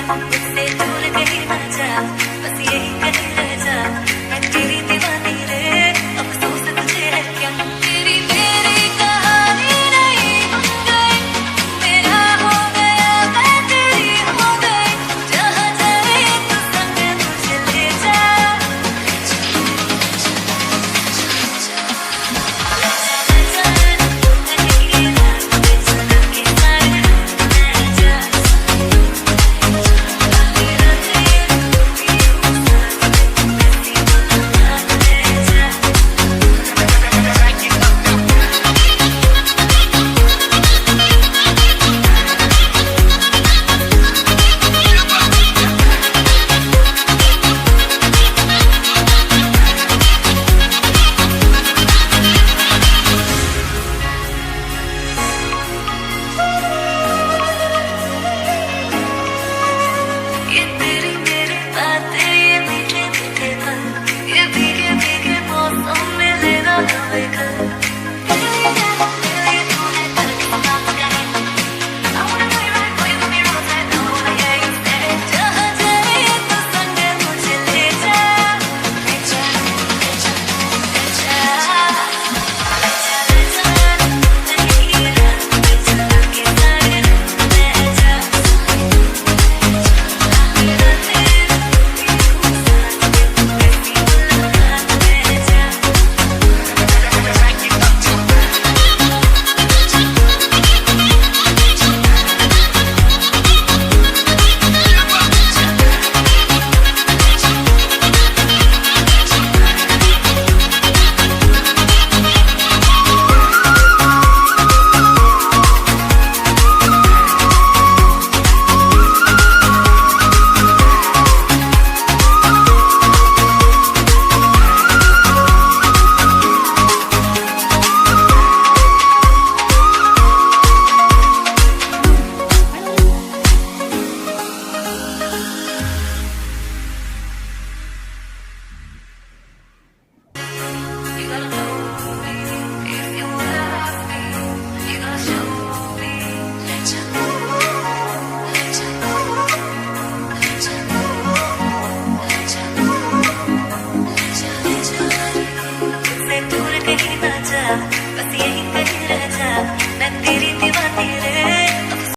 मुझसे दूर कहीं ना जा, बस यही कहीं रह जा, मैं तेरी दीवानी रे, अफसोस तुझे है क्या, तेरी मेरी कहानी नहीं बन गई, मेरा हो गया मैं तेरी हो गई, जहाँ जाए तू संग मुझे ले जा, ये तेरी मेरी बातें, ये मीठे मीठे पल, ये भीगे भीगे मौसम में लेना हमें घर, तू है करके जहाँ जाए तो संग मुझे ले जा, ले जा, ले जा, ले जा, You gotta know me, if you love me, you gotta show me, let you know, let you know, let you know, let you know, let you know, मुझसे दूर कहीं ना जा, बस यही कहीं रह जा, मैं तेरी